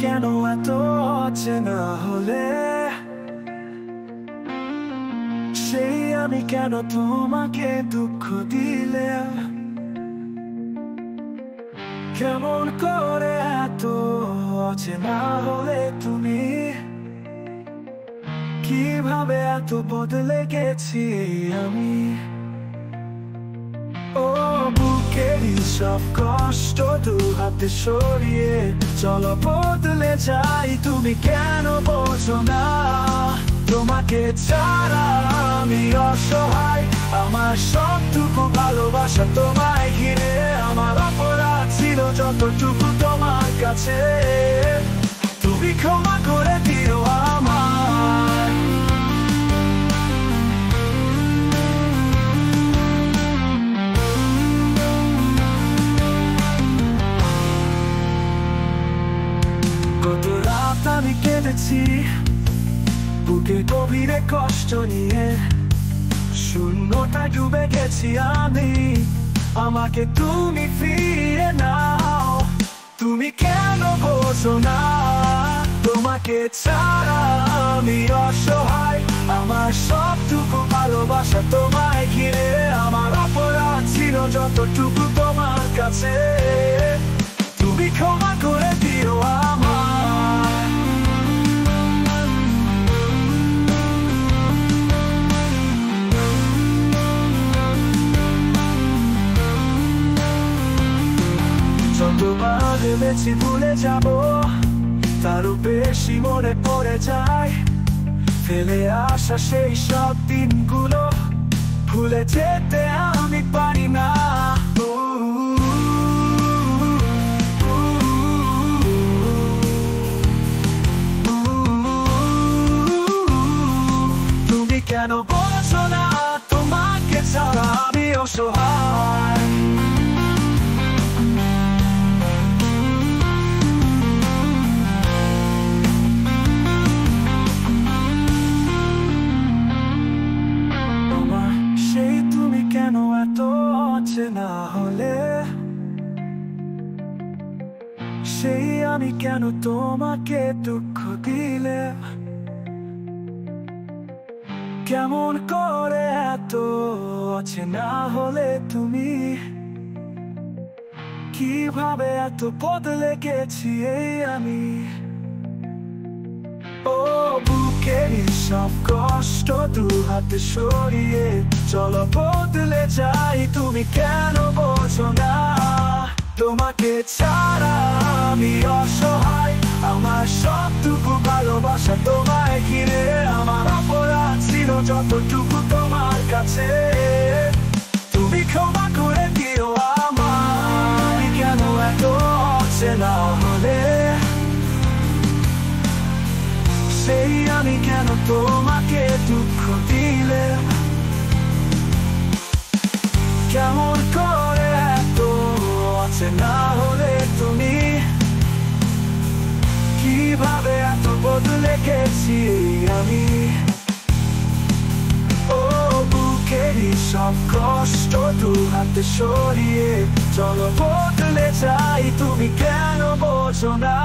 কেন এত অচেনা হলে, সেই আমি কেন তোমাকে দুঃখ দিলে, কেমন করে এত অচেনা হলে তুমি, কিভাবে এত বদলে গেছি আমি। ও বুকেরই সব কষ্ট দু হাতে সরিয়ে চলো বদলে যাই, তুমি কেন বোঝো না তোমাকে ছাড়া আমি অসহায়। আমার সবটুকু ভালোবাসা তোমায় ঘিরে, আমার অপরাধ ছিল যতটুকু তোমার কাছে, তুমি ক্ষমা করে দিও আমায়। কত রাত আমি কেঁদেছি বুকে গভীরে কষ্ট নিয়ে, শূন্যতা ডুবে গেছি আমি, আমাকে তুমি ফিরিয়ে নাও। তুমি কেন বোঝো না তোমাকে ছাড়া আমি অসহায়। আমার সবটুকু ভালোবাসা তোমায় ঘিরে, আমার অপরাধ ছিল যতটুকু তোমার কাছে, তুমি ক্ষমা করে দিও আমায়। যতবার ভেবেছি ভুলে যাব, তারও বেশি মনে পড়ে যায়, ফেলে আসা সেই সব দিনগুলো ভুলে যেতে আমি পারি না। তুমি কেন বোঝো না তোমাকে ছাড়া আমি অসহায়। সেই তুমি কেন এত অচেনা হলে, সেই আমি কেন তোমাকে দুঃখ দিলে, কেমন করে এত অচেনা হলে তুমি, কিভাবে এত বদলে গেছি এই আমি। ও বুকেরই সব কষ্ট দু হাতে সরিয়ে চলো বদলে যাই, তুমি কেন বোঝো না তোমাকে ছাড়া আমি অসহায়। আমার সবটুকু ভালোবাসা তোমায় ঘিরে, আমার অপরাধ ছিল যতটুকু তোমার কাছে, তুমি ক্ষমা করে দিও আমায়। কেন এত অচেনা হলে, সেই আমি কেন তোমাকে দুঃখ দিলে, কেমন করে এত অচেনা হলে তুমি, কিভাবে এত বদলে গেছি আমি। ও বুকেরই সব কষ্ট দু হাতে সরিয়ে চলো বদলে যাই, তুমি কেন বোঝো না।